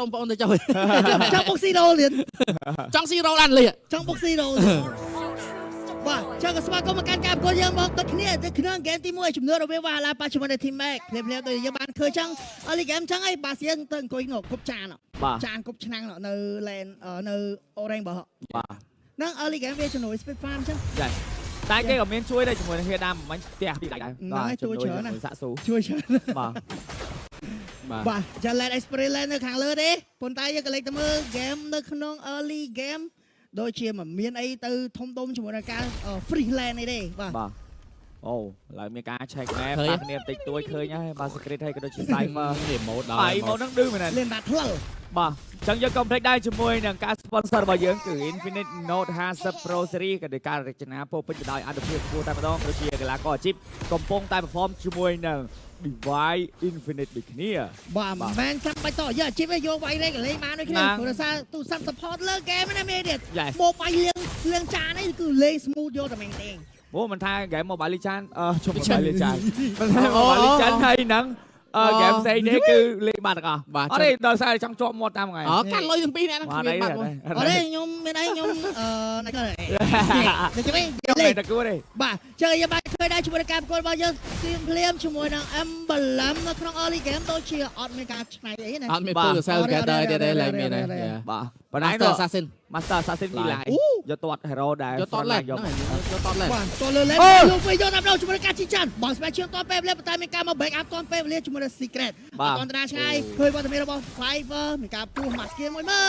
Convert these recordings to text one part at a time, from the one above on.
ông bọn tôi chơi trong bốc xì đồ liền trong xì rô ăn liền trong bốc xì đồว่าเจ้าก็สมาคมการการก็ยังมองตัวนี้แต่คือเรื่องเกมที่มวยชุมนุมเราเวลาลาปัจจุบันในทีมแม็กเพลย์ตัวยังบ้านเคยจังอะไรเกมจังไอ้บาเซียนตึงกุยหนกกบจานเนาะจานกบชนะเนาะในแลนในโอเรนบ่นั่งอะไรเกมเวชหน่วยสเปซฟาร์มจังใช่แต่เกมกับเมียนช่วยได้ชุมนุมเฮียดำมันเตี้ยดีได้ช่วยเฉินนะช่วยเฉินบ่จะแลนเอ็กซ์เพรสแลนในขังเลยดิปนตายยังกันเลยแต่เมื่อเกมในขนมอะไรเกมโดยเชียร์มันมีไอ้ตือทมต้มชุมนุมการฟรีแลนด์นี่ดิบ่โอ้หลังมีการเช็คแมพปากเนี่ยติดตัวเคยเนี่ยบาสเกตไทยก็โดนชิไซมาเล่นโมดได้ไปโมดนั่งดื้อเหมือนกันเล่นบาทเท่าบ่จังยังคอมเพล็กได้ชุมนุมอย่างการสปอนเซอร์บ่เยอะคือ Infinite Note 50 Pro Series กับการรจนาพวกเป็นจะได้อันดับที่กูแต่ไม่ต้องโดยเชียร์กันแล้วก็จิบกำปงใต้พร้อมชุมนุมหนึ่งDivide Infinite บิกเนียบ่แมนซับไปต่อเยอะชิปไปโยไว้เลยกันเลยมาด้วยครับโทรศัพท์ตู้ซับสปอร์ตเลิกเกมไม่ได้เมเดียโมไปเรื่องจานนี่คือเลยสมูทโยแต่แมงเองโอ้มันทายเกมโมบายลิจันชมโมบายลิจันมันทายโมบายลิจันhayนังเกมxây đấy cứ liên bạc à ở đây đời sai trong cho một năm ngày cắt lôi từng pi này nó đây ở đây nhung bên đây nhung này cái này để cho mấy này là cứ đây bà chơi ba chơi đây chúng ta cam coi bao giờ team liam chúng mồi năng em bẩn lắm nó không ở đây game tôi chia ở mấy cái này đấy này ở mấy từ sao cái đây lại miền này bà nãy Master Assassin Master Assassin đi lại do toát hero đây do toát lên do toát lên toát lên luôn bây giờ nằm đâu chúng ta cắt chi chắn bằng special toát pe lên tay mình cam mà back up toát pe lên chúng ta secret ตอนตราชัยเคยว่าจะมีระบบไฟเวอร์มีการปูหมัดเกียร์มวยเมื่อ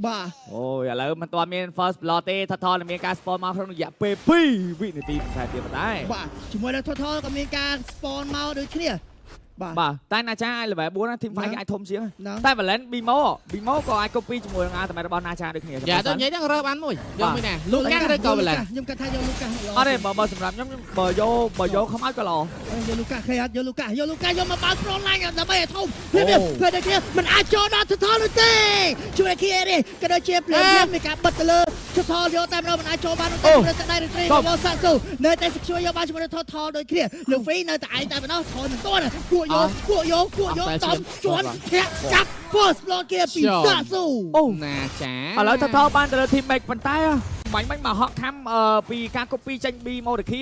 บ่โอ้ยแล้วมันตัวมี first blood ททอมีการสปอนมาเพราะอย่าเปปี้วินาทีใช่เตรียมมาได้บ่ช่วยแล้วทอก็มีการสปอนมาโดยเคลียร์บ่แต่นาชาหรือแบบบัวนะทีมไฟไอ้ทมเสียงแต่แบบเล่นบีโมก็ไอ้ copy ช่วยงานแต่แบบบอลนาชาโดยเคลียร์อย่าต้องยัยต้องเริ่มอันมุ่ยยอมไม่แน่ลูกกั้งเลยก็ไปเลยยมกันทายโยลูกกั้งอะไรบ่สำหรับยมบ่โยเขาไม่ก็รอโยลูก้าขยันโยลูก้ายมมาบาลโปรไลน์กันแต่ไม่ทุ่มเพื่อได้เคลียร์มันอาจจะโดนทอเลยเต้ช่วยเคลียร์ดิก็โดนเชียร์เปลี่ยนมีการบัตรเลยทอโยแต่เรามันอาจจะบาลเต้จะได้รีบอลสั่งสู้เนยแต่ช่วยโยบาลช่วยทอโดยเคลียร์ลูฟี่เนยแต่ไอ้แต่มันต้องทอหนึ่งตัวน่ะกัวโยตอมจวนแทะจับ first block เกียร์ปีศาจสู้โอ้น่าจ๋าแล้วทอบ้านแต่ละทีมแบกมันตายอ่ะมันมาฮอกทำปีการ copy จังบีโมเด็กขี้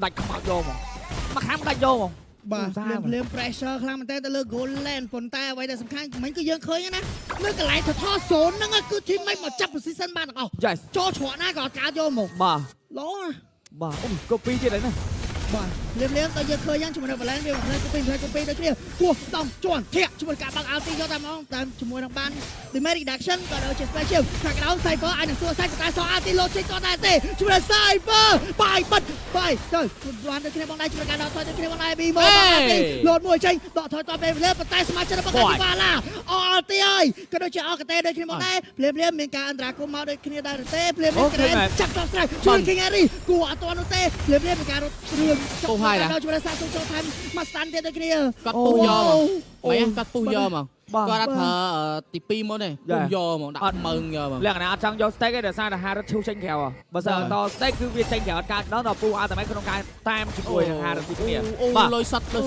ดักขมับโยมมาข้ามดักโยมบ่เริ่ม pressure ครั้งมันแต่เลิกโกลแลนด์ฝนตายไว้แต่สำคัญมันก็ยังเคยนะเมื่อกี้ไหลทอโซนนั่นก็คือทีมไม่มาจับซีซั่นบ้านเอาโจชัวหน้าก่อนการโยมบ่ล้อบ่copy ที่ไหนนะบ่เลี้ยงแต่ยังเคยยังชุมนุมไปแล้วเรื่องอะไรก็เป็นได้เนี่ยกัวต้องจวนเทียชุมนุมการบังเอาตียอดตามองตามชุมนุมทางบ้านดิเมริดักชั่นก็โดยเจ็ดสเปเชียลขัดเราใส่เฟอร์ไอ้หนึ่งตัวใส่กระต่ายสองอาร์ติโลเช็คก็ได้เตะชุมนุมใส่เฟอร์ไปปัดไปเดินวันเดินขึ้นบอลได้ชุมนุมการดาวถอยเดินขึ้นบอลได้บีโมโหลดมวยเชงต่อถอยต่อไปเรื่อยปัดใต้สมาชิกประกาศที่บาล่าอาร์ติไอก็โดยเฉพาะกระเตะเดินขึ้นบอลได้เลี้ยงมีการอันตรายกูมาโดยขึ้นได้เตะเลี้ยงกระเตะจับต่อใส่ชุมนุมคิงแอรี่กัวตัวนู้นเตะเลี้ยงมีการเรื่องเราจะมาสร้างตัวทำมาสตันเดียร์กันเนี่ยกัดปูยอมั้ยกัดปูยอมั้งก็รักเธอติปีมั้งเนี่ยปูยอมั้งดักมึงยอมั้งเรื่องนั้นจังโยสเต็กเดี๋ยวสร้างแต่หาชูเชงแขวอ่ะภาษาต่อสเต็กคือเวียนเชงแขวการแล้วต่อปูอาแต่ไม่ขนมการตามชิบุยหาที่เนี่ยลอยสัตว์ได้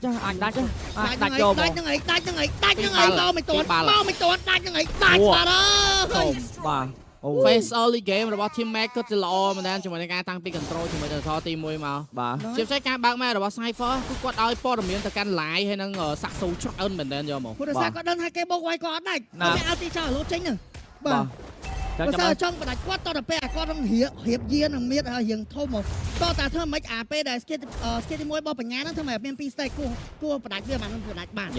จ้ะอันได้จ้ะได้โยมได้ยังไงเมาไม่ตัวได้ยังไงได้มาแล้วบ้าFace early game របស់ team Mac ก็จะល្អមែនទែនជាមួយនឹងការតាំងពី control ជាមួយនឹងថតទី1មកបាទជាពិសេសការបើកម៉ែរបស់ Cypher គឺគាត់ឲ្យព័ត៌មានទៅកាន់ live ហើយនឹងសាក់ស៊ូច្រើនមែនទែនយកមកព្រោះថាគាត់ដឹងថាគេបោកវាយគាត់ដាច់គាត់ឲ្យទីចោលលោតចេញហ្នឹងបាទបើសិនចង់បដាច់គាត់តទៅពេលគាត់នឹងរៀបយាននឹងមានរៀងធំមកតតែធ្វើមិនអាពេលដែល skate ទី1របស់បញ្ញាហ្នឹងធ្វើមិនមាន2 stage គួរបដាច់វាបានបដាច់បាន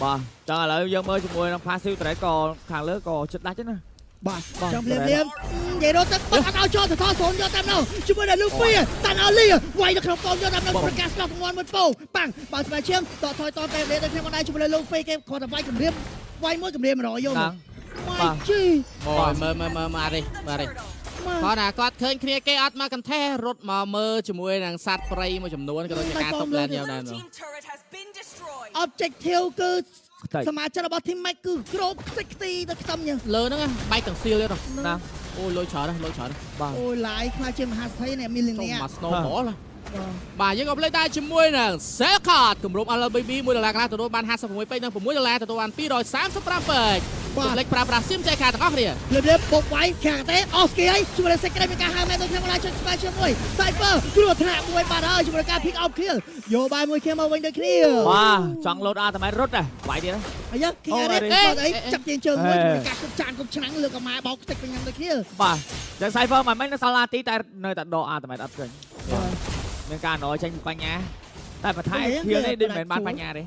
បាទចឹងឥឡូវយើងមើលជាមួយនឹង passive ត្រែក៏ខាងលើក៏ចិត្តដាច់ណាបាទចាំលៀមនិយាយរត់ទៅបាត់អត់ឲ្យចូលទៅថតសូនយកតាមនោះជាមួយនឹងលូហ្វីតាន់អលីវាយទៅក្នុងកងយកតាមនោះប្រកាសស្លប់ងន់មួយពោប៉ាំងបើស្បែកឈាមតថយតពេលលេទៅក្នុងដៃជាមួយនឹងលូហ្វីគេគាត់ទៅវាយគម្រាមវាយមួយគម្រាម100យកមកម៉ៃជីមើលមកនេះគាត់ណាគាត់ឃើញគ្នាគេអត់មកកន្ទះរត់មកមើលជាមួយនឹងសត្វព្រៃមួយចំនួនក៏ដូចជាការតុបលែនយកដែរនោះ objective គឺសមាជិករបស់ team Mac គឺក្របខ្ទេចខ្ទីទៅខ្ទឹមញើលើហ្នឹងបែកទាំងស៊ីលទេណាអូលុយច្រើនបាទអូឡាយខ្លាចជាមហាសេដ្ឋីនេះ millionaire មក snowball បាទយើងក៏ភ្លេចដែរជាមួយនឹង Selcott គម្រប់ LBB 1ដុល្លារកន្លះទទួលបាន56ពេជ្រនិង6ដុល្លារទទួលបាន235ពេជ្រកុំភ្លេចប្រើប្រាស់ស៊ីមចែកខាទាំងអស់គ្នា លឿនលឿនបុកវាយខាងទេអស់ស្គីហើយជួយសេចក្ដីមានការហៅមែនទៅខ្ញុំឡាយជួយស្បែកជាមួយ Cypher គ្រោះថ្នាក់មួយបាត់ហើយជាមួយការ pick up kill យកបាយមួយ kill មកវិញដូចគ្នា បាទចង់លោតអាតែមិនរត់ដែរវាយទៀត អាយ៉ា King Arret គាត់អីចាប់ជាងជើងមួយជាមួយការគប់ចានគប់ឆ្នាំងលើកម៉ែបោកខ្ទេចពេញញ៉ាំដូចគ្នា បាទយ៉ាង Cypher មិនមែននៅសាឡាទីតែនៅតែដកអាតែមិនអត់ឃើញមានការណយចេញពីបញ្ញាតែបន្ថែមគៀលនេះដូចមិនបានបញ្ញាទេ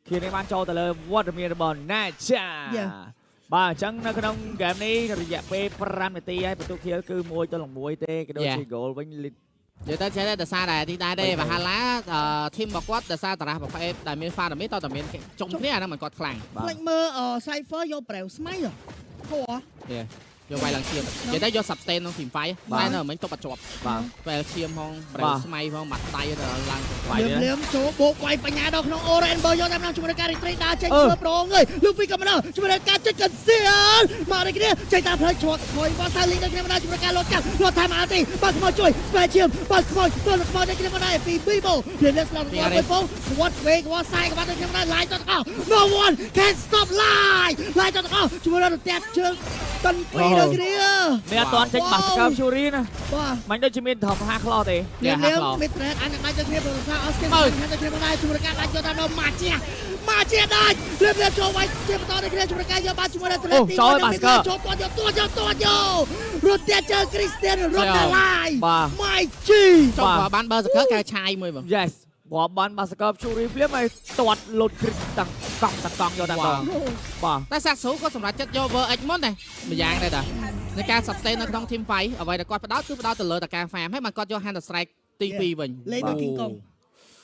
គៀលនេះបានចូលទៅលើវត្តមានរបស់ Nacha បាទអញ្ចឹងនៅក្នុងហ្គេមនេះរយៈពេល5នាទីហើយបន្ទុកគៀលគឺ1 ទៅ 1ទេក៏ដូចជា goal វិញ និយាយទៅចេះតែដោយសារតែទីដែរទេបហាឡាធីមរបស់គាត់ដោយសារតារះប្រភេទដែលមានហ្វារ៉ាមីតតែមានចុងគ្នាអាហ្នឹងមិនគាត់ខ្លាំង ផ្លេចមើល Cypher យកប្រែវស្មៃហ៎ហ៎ យកវាយឡើងឈាមនិយាយទៅយក substain ក្នុង team fight តែនៅមិញទប់អត់ជាប់ បាទ ពេលឈាមផងប្រេងស្មៃផងមាត់ដៃទៅឡើងវាយ លឿនចូលបោកវាយបញ្ញាដល់ក្នុង Orange យកតាមជាមួយការ retreat ដើរចេញធ្វើប្រងហើយលូហ្វីក៏មិនដល់ជាមួយការចេញកសៀលមកនេះគ្នាចេញតាមផ្លូវឈត់ខ້ອຍមកសាលីដល់គ្នាមិនដល់ជាមួយការលោតកាប់លោតតាមអាទីបើខ្មោចជួយស្វែឈាមបើខ្មោចទៅខ្មោចដល់គ្នាមិនដល់ពី Bibo លឿនស្លាប់ទៅទៅពង what way គាត់សាយគាត់ដល់គ្នាមិនដល់ line ទៅអស់ no one can stop line ទៅអស់ជាមួយដល់តែជើងតាន់ពីដល់គ្នា មានអត់ទាន់ចេញបាសកើបជូរីណា បាទ មិនដូចជាមានធំហាខ្លោទេ លឿនមីត្រេតអញដាច់ទៅគ្នាប្រសាអស់ស្គីមហ្នឹងទៅគ្នាដែរជួយការដាច់យកតាមដល់ម៉ាជាដាច់លឿនចូលវាយជាបន្តទៅគ្នាជួយការយកបានជាមួយដល់ត្រេតទីចូលទាត់យករត់តែជើគ្រីស្ទៀនរត់ដល់ឡាយម៉ៃជី ចង់បានបើសកលកែឆាយមួយបង Yes ព្រោះបានបាសកើបជូរីភ្លាមឲ្យទាត់លោតគ្រីសតាំងកង់យកតាមដងបាទ តែសាក់ស៊ូក៏សម្រាប់ចិត្តយក VX មុនដែរម្យ៉ាងដែរតាในការ sustain នៅក្នុង team fight អ្វីដែលគាត់ផ្ដោតគឺផ្ដោតទៅលើតែការ farm ហើយបានគាត់យក hand strike ទី2វិញ លេងដូច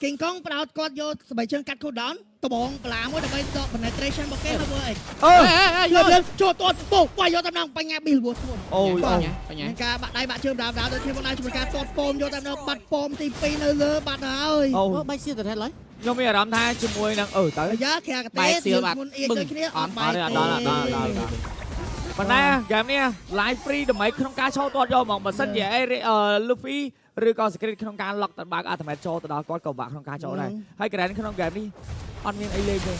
King Kong ផ្ដោតគាត់យកស្បែកជើងកាត់ cooldown ដបងបលាមួយដើម្បីដក penetration របស់គេហើយ VX លឿនចូលទាត់ពោវាយយកតាមដងបញ្ញាប៊ីលវធួន អូយ បញ្ញា ការបាក់ដៃបាក់ជើងដើមដូចគ្នាមកដែរជាមួយការទាត់ប៉មយកតាមដងបាត់ប៉មទី2នៅលើបាត់ហើយ អូបែកសៀលទៅទេឡើយ ខ្ញុំមានអារម្មណ៍ថាជាមួយនឹងទៅ អាយ៉ាខាកទេមុនអៀកដូចគ្នាអត់បែកទេ ប៉ុន្តែហ្គេមនេះ live free ដើម្បីក្នុងការចូលទាត់យកហ្មងបើសិនជា Luffy ឬក៏ Secret ក្នុងការ lock ទៅបើក ultimate ចូលទៅដល់គាត់ក៏បាក់ក្នុងការចូលដែរហើយ Grand ក្នុង game នេះអត់មានអីលេងទេ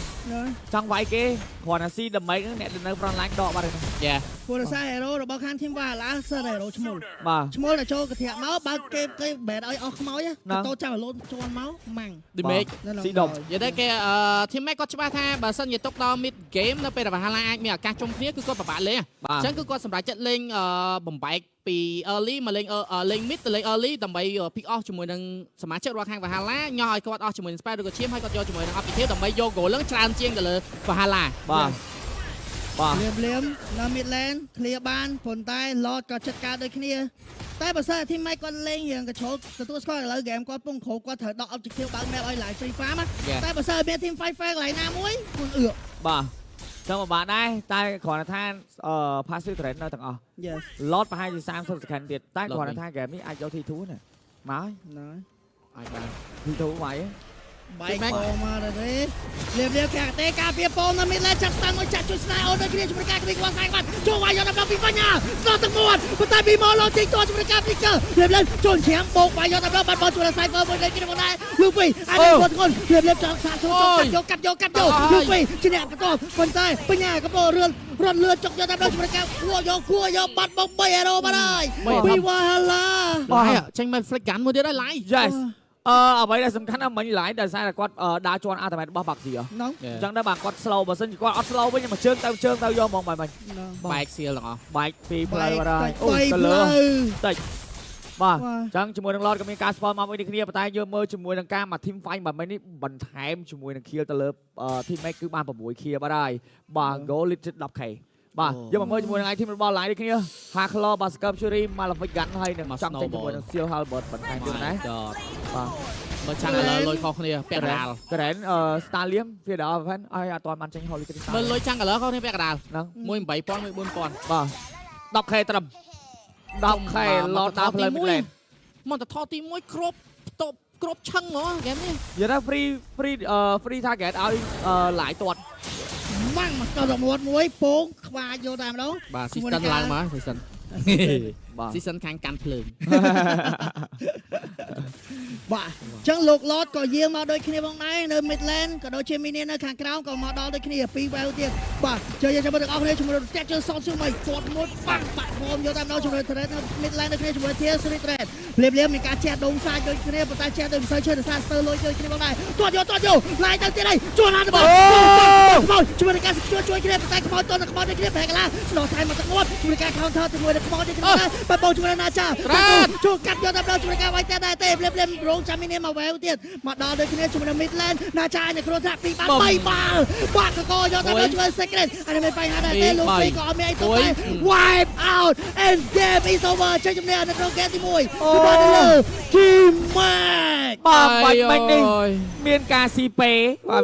ចង់វាយគេគ្រាន់តែស៊ីដើម្បីអ្នកនៅ front line ដកបាត់ហើយយ៉ា ព្រោះសារ hero របស់ខាង team Valhalla សើ hero ឈ្មោះ បាទ ឈ្មោះតែចូលកធាក់មកបើគេបែរឲ្យអស់ខ្មោចទៅចាំឲ្យលោតជន់មកម៉ាំង damage ស៊ីដុំ និយាយទៅគេ team mate គាត់ច្បាស់ថាបើសិនជាຕົកដល់ mid game នៅពេលដែល Valhalla អាចមានឱកាសជុំគ្នាគឺគាត់ពិបាកលេងអញ្ចឹងគឺគាត់សម្រាប់ចិត្តលេងបំបែកពី early មកលេង mid ទៅលេង early ដើម្បី pick off ជាមួយនឹងសមាជិករបស់ខាង Valhalla ញ៉ោឲ្យគាត់អស់ជាមួយនឹង Spy ឬក៏ឈាមឲ្យគាត់យកជាមួយនឹង Objective ដើម្បីយក goal ឡើងច្រើនជាងទៅលើ Valhalla បាទ លៀមនៅ mid lane ឃ្លៀបានប៉ុន្តែ Lord ក៏ចិត្តការដូចគ្នាតែបើសិន team mate គាត់លេងរៀងកញ្ជ្រោកទទួលស្គាល់ឥឡូវ game គាត់ពងគ្រូគាត់ត្រូវដក objective បើក map ឲ្យ live free farm តែបើសិនមាន team fight fair កន្លែងណាមួយខ្លួនអឺ បាទចឹងបាទដែរតែគ្រាន់តែថា passive trend នៅទាំងអស់ Yes Lord ប្រហែលជា30 second ទៀតតែគ្រាន់តែថា game នេះអាចយក T2 ណាមកហើយ អាចបាន T2 វាយ បែកពោមកទៅទេលៀមខាងទេការពារពោនៅ mid lane ចាត់តាំងមួយចាក់ជួយស្នាអូនដូចគ្នាជាមួយការគ្រីគាត់ខ្លាំងបាត់ចូលវាយយកដល់ពីបញ្ញាស្លោះទាំងមួយប៉ុន្តែពីមកលោចេញតជាមួយការគ្រីកលៀមចូលឈាមបោកវាយយកដល់បាត់បោលជួយដល់ Cypher មួយដូចគ្នាមកដែរលូហ្វីអានេះគាត់គាត់លៀមចង់សាកចូលកាត់យកលូហ្វីជាអ្នកបន្តប៉ុន្តែបញ្ញាក៏ពោរត់លឿនចុកយកដល់ជាមួយការគួយកបាត់បង3 hero មកហើយពី Valhalla បាទចេញមក flick gun មួយទៀតហើយ live Yes អ្វីដែលសំខាន់ណាស់មិញ live ដោយសារតែគាត់ដើរជន់ ultimate របស់ Baxi អញ្ចឹងដែរបាទគាត់ slow បើសិនជាគាត់អត់ slow វិញមកជើងទៅយកហ្មងបាទមិញ បែកសៀលទាំងអស់ បែកពីផ្លូវបាទហើយអូទៅលើតិចបាទអញ្ចឹងជាមួយនឹង Lord ក៏មានការ spawn មកវិញគ្នាប៉ុន្តែយកមើលជាមួយនឹងការមក team fight បាទមិញនេះបន្ថែមជាមួយនឹង kill ទៅលើ team mate គឺបាន6 kill បាទហើយបាទ goal lit 10k បាទយកមកមើលជាមួយនឹង team របស់ live ដូចគ្នា Haklo Basker Fury Malefic Gun ហើយនឹងចង់ចេញជាមួយនឹង Seal Halbert បន្ថែមទៀតណាបាទមើលចាំឥឡូវលុយខុសគ្នាពាក់កណ្ដាល Grand Stallium វាដល់ event ឲ្យអត់ទាន់បានចេញ Holy Crystal មើលលុយចាំឥឡូវខុសគ្នាពាក់កណ្ដាល ហ្នឹង 1 8000 1 4000 បាទ 10k ត្រឹម 10k ឡតដល់ផ្លូវ mid lane មកតថទី1គ្រប់ឆឹងហ្មងហ្គេមនេះ និយាយថា free target ឲ្យឡាយទាត់ ម៉ាំងមកដល់មាត់មួយពងខ្វាយកតែម្ដង បាទ season ឡើងមក season បាទ season ខាងកាន់ភ្លើង បាទចឹងលោកឡតក៏យាងមកដូចគ្នាផងដែរនៅ Midland ក៏ដូចជាមីនីនៅខាងក្រោមក៏មកដល់ដូចគ្នាពីរវ៉ែវទៀតបាទចូលយើងចាំមើលទាំងអស់គ្នាជាមួយនឹងតាក់ជើងសងស៊ូមីគាត់មួយបាក់បាក់ហ្វមយកតាមដល់ជាមួយ Thread នៅ Midland ដូចគ្នាជាមួយ Tier Street Thread ភ្លាមៗមានការជះដងសាច់ដូចគ្នាប៉ុន្តែជះដូចមិនសូវឈើដោយសារស្ទើរលុយដូចគ្នាផងដែរទាត់យកឡាយទៅទៀតហើយជួនឡានរបស់ខ្មោចជួយនឹងការជួយគ្នាប៉ុន្តែខ្មោចតខ្មោចដូចគ្នាប្រែកន្លាស្ដោះថែមមកទឹកមាត់ជួយនឹងការ counter ជាមួយនឹងខ្មោចដូចគ្នាដែរបើបងជាមួយនឹងណាចាជួយកាត់យកតាមដល់ជួយនឹងការវាយតែដែរទេភ្លាមរងចាំមីនេះមកវ៉ែវទៀតមកដល់ដូចគ្នាជាមួយនឹង Midland ណាចានៅក្នុងថ្នាក់ពីបាន3បាល់បាក់កកយកតាមដល់ជួយ Secret អានេះមិនបញ្ហាដែរទេលោកពីក៏អត់មានអីទៅតែ wipe out and game is over ចេញជំនះនៅក្នុងហ្គេមទី1គឺបានទៅលើ Team Mac បាទបាច់នេះមានការស៊ីពេបាទ